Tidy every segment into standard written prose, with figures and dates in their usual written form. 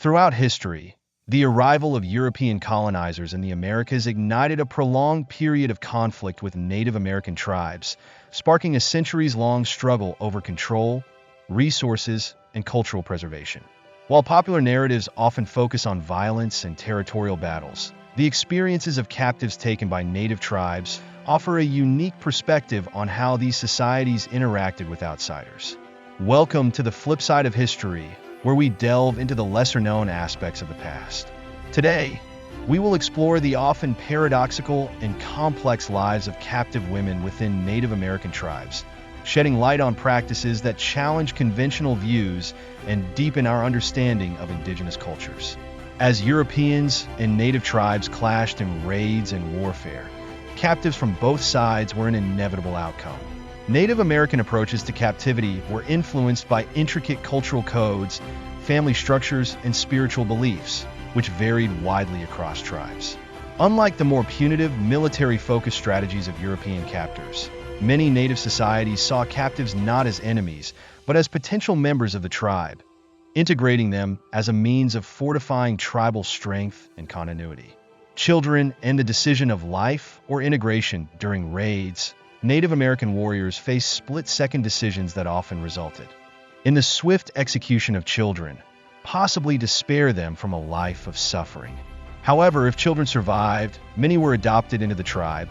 Throughout history, the arrival of European colonizers in the Americas ignited a prolonged period of conflict with Native American tribes, sparking a centuries-long struggle over control, resources, and cultural preservation. While popular narratives often focus on violence and territorial battles, the experiences of captives taken by native tribes offer a unique perspective on how these societies interacted with outsiders. Welcome to the flip side of history, where we delve into the lesser-known aspects of the past. Today, we will explore the often paradoxical and complex lives of captive women within Native American tribes, shedding light on practices that challenge conventional views and deepen our understanding of indigenous cultures. As Europeans and Native tribes clashed in raids and warfare, captives from both sides were an inevitable outcome. Native American approaches to captivity were influenced by intricate cultural codes, family structures, and spiritual beliefs, which varied widely across tribes. Unlike the more punitive, military-focused strategies of European captors, many Native societies saw captives not as enemies, but as potential members of the tribe, integrating them as a means of fortifying tribal strength and continuity. Children and the decision of life or integration during raids, Native American warriors faced split-second decisions that often resulted in the swift execution of children, possibly to spare them from a life of suffering. However, if children survived, many were adopted into the tribe,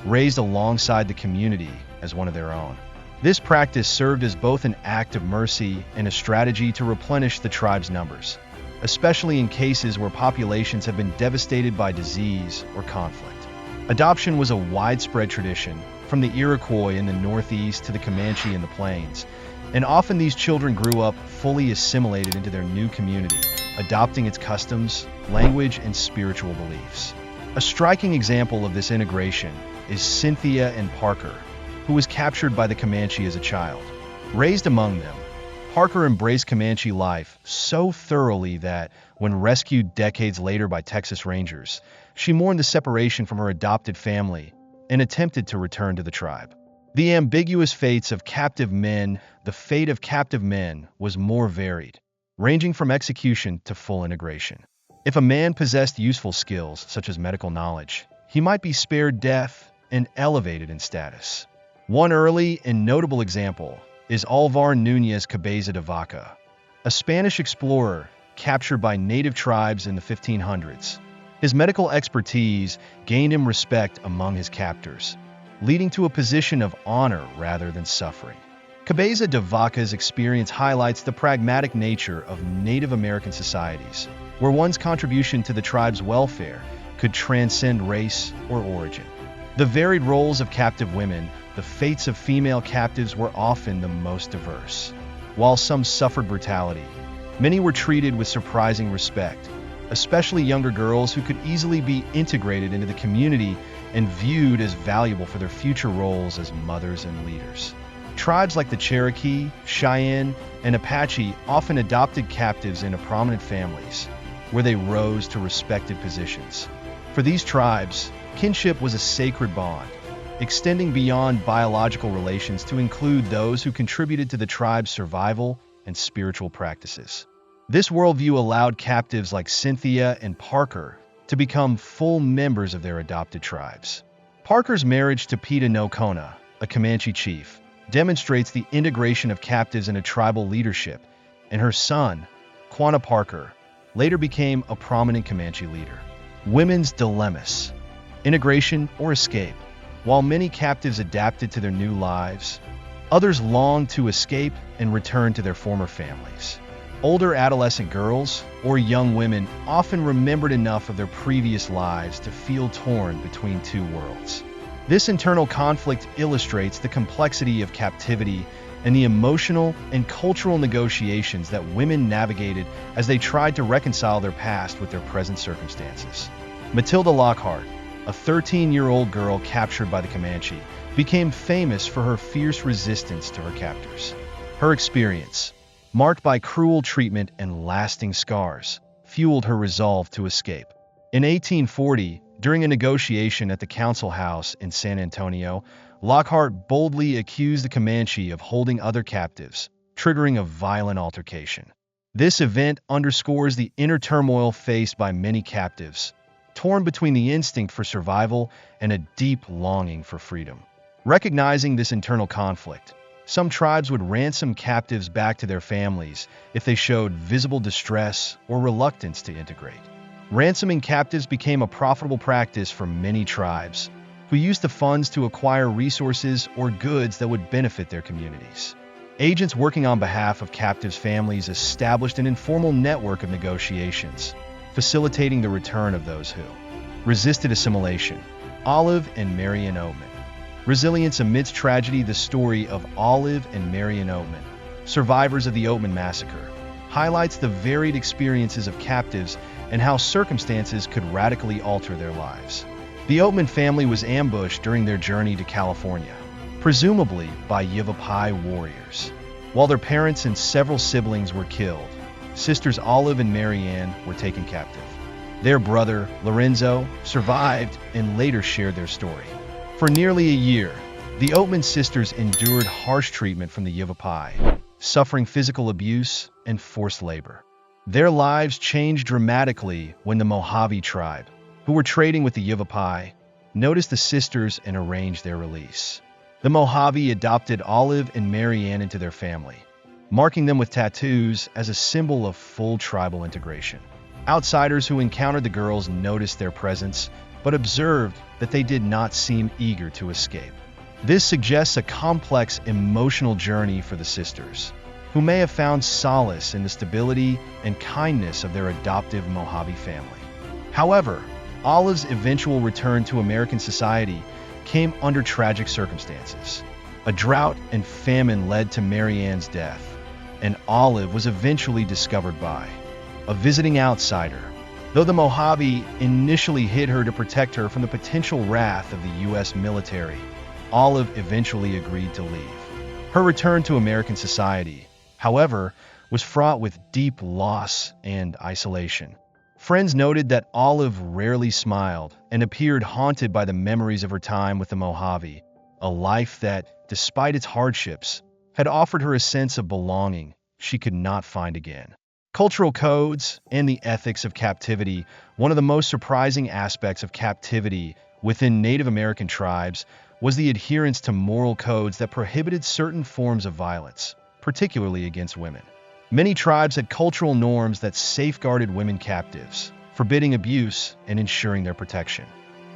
raised alongside the community as one of their own. This practice served as both an act of mercy and a strategy to replenish the tribe's numbers, especially in cases where populations have been devastated by disease or conflict. Adoption was a widespread tradition, from the Iroquois in the Northeast to the Comanche in the Plains, and often these children grew up fully assimilated into their new community, adopting its customs, language, and spiritual beliefs. A striking example of this integration is Cynthia and Parker, who was captured by the Comanche as a child. Raised among them, Parker embraced Comanche life so thoroughly that, when rescued decades later by Texas Rangers, she mourned the separation from her adopted family and attempted to return to the tribe. The ambiguous fates of captive men, the fate of captive men was more varied, ranging from execution to full integration. If a man possessed useful skills, such as medical knowledge, he might be spared death and elevated in status. One early and notable example is Alvar Núñez Cabeza de Vaca, a Spanish explorer captured by native tribes in the 1500s. His medical expertise gained him respect among his captors, leading to a position of honor rather than suffering. Cabeza de Vaca's experience highlights the pragmatic nature of Native American societies, where one's contribution to the tribe's welfare could transcend race or origin. The varied roles of captive women, the fates of female captives were often the most diverse. While some suffered brutality, many were treated with surprising respect, especially younger girls who could easily be integrated into the community and viewed as valuable for their future roles as mothers and leaders. Tribes like the Cherokee, Cheyenne, and Apache often adopted captives into prominent families, where they rose to respected positions. For these tribes, kinship was a sacred bond, extending beyond biological relations to include those who contributed to the tribe's survival and spiritual practices. This worldview allowed captives like Cynthia and Parker to become full members of their adopted tribes. Parker's marriage to Pita no Kona, a Comanche chief, demonstrates the integration of captives into tribal leadership, and her son, Quanah Parker, later became a prominent Comanche leader. Women's dilemmas: integration or escape. While many captives adapted to their new lives, others longed to escape and return to their former families. Older adolescent girls or young women often remembered enough of their previous lives to feel torn between two worlds. This internal conflict illustrates the complexity of captivity and the emotional and cultural negotiations that women navigated as they tried to reconcile their past with their present circumstances. Matilda Lockhart, a 13-year-old girl captured by the Comanche, became famous for her fierce resistance to her captors. Her experience, marked by cruel treatment and lasting scars, fueled her resolve to escape. In 1840, during a negotiation at the council house in San Antonio, Lockhart boldly accused the Comanche of holding other captives, triggering a violent altercation. This event underscores the inner turmoil faced by many captives, torn between the instinct for survival and a deep longing for freedom. Recognizing this internal conflict, some tribes would ransom captives back to their families if they showed visible distress or reluctance to integrate. Ransoming captives became a profitable practice for many tribes, who used the funds to acquire resources or goods that would benefit their communities. Agents working on behalf of captives' families established an informal network of negotiations, facilitating the return of those who resisted assimilation. Olive and Marion Oatman. Resilience amidst tragedy. The story of Olive and Marion Oatman, survivors of the Oatman Massacre, highlights the varied experiences of captives and how circumstances could radically alter their lives. The Oatman family was ambushed during their journey to California, presumably by Yavapai warriors. While their parents and several siblings were killed, sisters Olive and Marianne were taken captive. Their brother, Lorenzo, survived and later shared their story. For nearly a year, the Oatman sisters endured harsh treatment from the Yavapai, suffering physical abuse and forced labor. Their lives changed dramatically when the Mojave tribe, who were trading with the Yavapai, noticed the sisters and arranged their release. The Mojave adopted Olive and Marianne into their family, marking them with tattoos as a symbol of full tribal integration. Outsiders who encountered the girls noticed their presence, but observed that they did not seem eager to escape. This suggests a complex emotional journey for the sisters, who may have found solace in the stability and kindness of their adoptive Mojave family. However, Olive's eventual return to American society came under tragic circumstances. A drought and famine led to Marianne's death, and Olive was eventually discovered by a visiting outsider. Though the Mojave initially hid her to protect her from the potential wrath of the U.S. military, Olive eventually agreed to leave. Her return to American society, however, was fraught with deep loss and isolation. Friends noted that Olive rarely smiled and appeared haunted by the memories of her time with the Mojave, a life that, despite its hardships, had offered her a sense of belonging she could not find again. Cultural codes and the ethics of captivity. One of the most surprising aspects of captivity within Native American tribes was the adherence to moral codes that prohibited certain forms of violence, particularly against women. Many tribes had cultural norms that safeguarded women captives, forbidding abuse and ensuring their protection.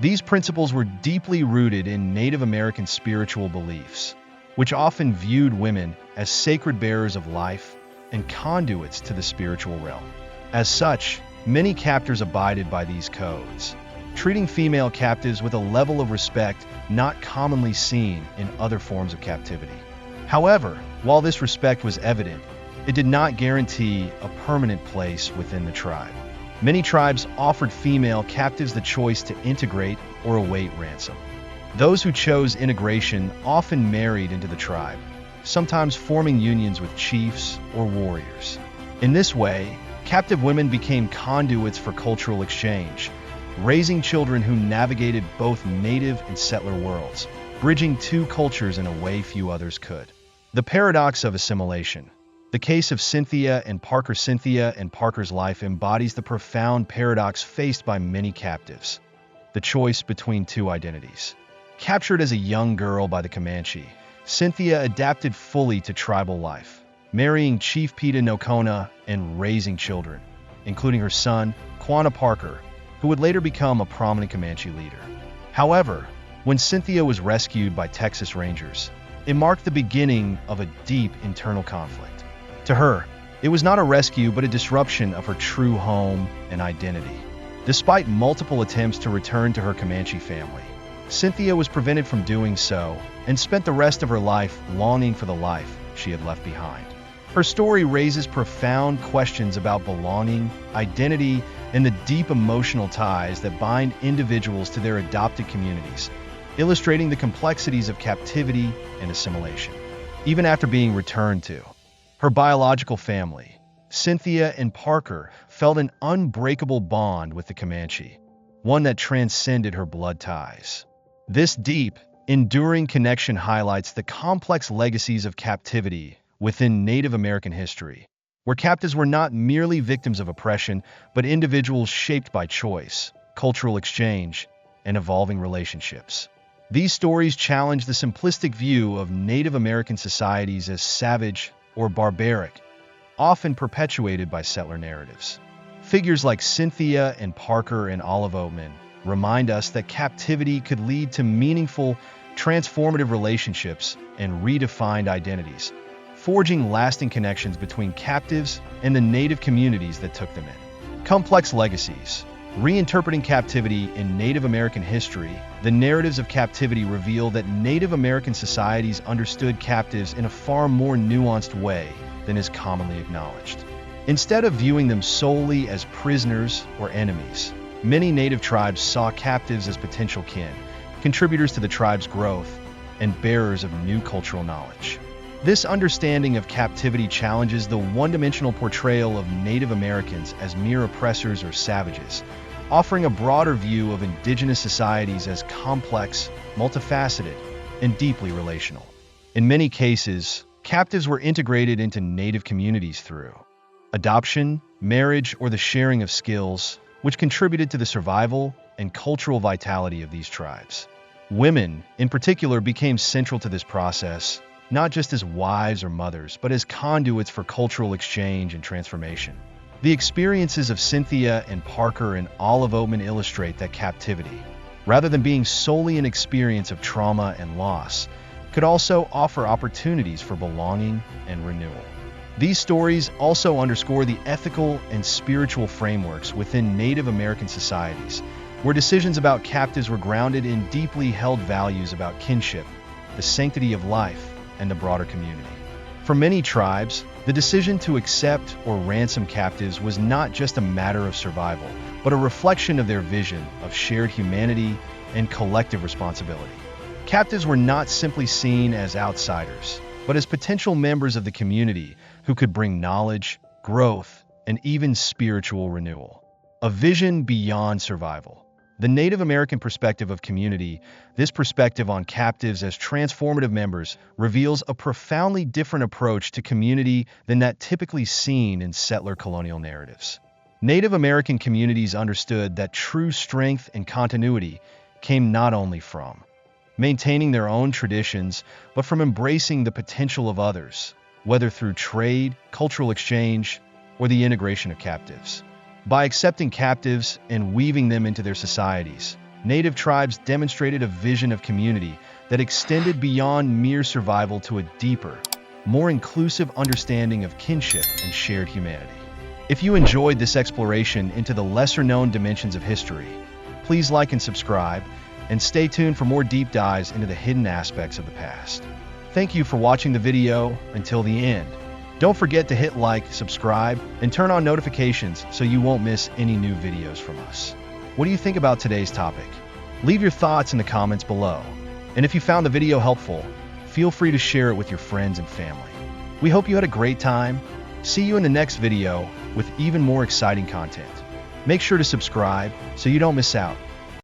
These principles were deeply rooted in Native American spiritual beliefs, which often viewed women as sacred bearers of life and conduits to the spiritual realm. As such, many captors abided by these codes, treating female captives with a level of respect not commonly seen in other forms of captivity. However, while this respect was evident, it did not guarantee a permanent place within the tribe. Many tribes offered female captives the choice to integrate or await ransom. Those who chose integration often married into the tribe, sometimes forming unions with chiefs or warriors. In this way, captive women became conduits for cultural exchange, raising children who navigated both native and settler worlds, bridging two cultures in a way few others could. The paradox of assimilation. The case of Cynthia and Parker. Cynthia and Parker's life embodies the profound paradox faced by many captives: the choice between two identities. Captured as a young girl by the Comanche, Cynthia adapted fully to tribal life, marrying Chief Peta Nocona and raising children, including her son, Quanah Parker, who would later become a prominent Comanche leader. However, when Cynthia was rescued by Texas Rangers, it marked the beginning of a deep internal conflict. To her, it was not a rescue but a disruption of her true home and identity. Despite multiple attempts to return to her Comanche family, Cynthia was prevented from doing so and spent the rest of her life longing for the life she had left behind. Her story raises profound questions about belonging, identity, and the deep emotional ties that bind individuals to their adopted communities, illustrating the complexities of captivity and assimilation. Even after being returned to her biological family, Cynthia and Parker felt an unbreakable bond with the Comanche, one that transcended her blood ties. This deep, enduring connection highlights the complex legacies of captivity within Native American history, where captives were not merely victims of oppression, but individuals shaped by choice, cultural exchange, and evolving relationships. These stories challenge the simplistic view of Native American societies as savage or barbaric, often perpetuated by settler narratives. Figures like Cynthia and Parker and Olive Oatman remind us that captivity could lead to meaningful, transformative relationships and redefined identities, forging lasting connections between captives and the Native communities that took them in. Complex legacies. Reinterpreting captivity in Native American history, the narratives of captivity reveal that Native American societies understood captives in a far more nuanced way than is commonly acknowledged. Instead of viewing them solely as prisoners or enemies, many Native tribes saw captives as potential kin, contributors to the tribe's growth, and bearers of new cultural knowledge. This understanding of captivity challenges the one-dimensional portrayal of Native Americans as mere oppressors or savages, offering a broader view of indigenous societies as complex, multifaceted, and deeply relational. In many cases, captives were integrated into Native communities through adoption, marriage, or the sharing of skills, which contributed to the survival and cultural vitality of these tribes. Women, in particular, became central to this process, not just as wives or mothers, but as conduits for cultural exchange and transformation. The experiences of Cynthia and Parker and Olive Oatman illustrate that captivity, rather than being solely an experience of trauma and loss, could also offer opportunities for belonging and renewal. These stories also underscore the ethical and spiritual frameworks within Native American societies, where decisions about captives were grounded in deeply held values about kinship, the sanctity of life, and the broader community. For many tribes, the decision to accept or ransom captives was not just a matter of survival, but a reflection of their vision of shared humanity and collective responsibility. Captives were not simply seen as outsiders, but as potential members of the community who could bring knowledge, growth, and even spiritual renewal. A vision beyond survival. The Native American perspective of community, this perspective on captives as transformative members, reveals a profoundly different approach to community than that typically seen in settler colonial narratives. Native American communities understood that true strength and continuity came not only from maintaining their own traditions, but from embracing the potential of others, whether through trade, cultural exchange, or the integration of captives. By accepting captives and weaving them into their societies, Native tribes demonstrated a vision of community that extended beyond mere survival to a deeper, more inclusive understanding of kinship and shared humanity. If you enjoyed this exploration into the lesser-known dimensions of history, please like and subscribe, and stay tuned for more deep dives into the hidden aspects of the past. Thank you for watching the video until the end. Don't forget to hit like, subscribe, and turn on notifications so you won't miss any new videos from us. What do you think about today's topic? Leave your thoughts in the comments below. And if you found the video helpful, feel free to share it with your friends and family. We hope you had a great time. See you in the next video with even more exciting content. Make sure to subscribe so you don't miss out.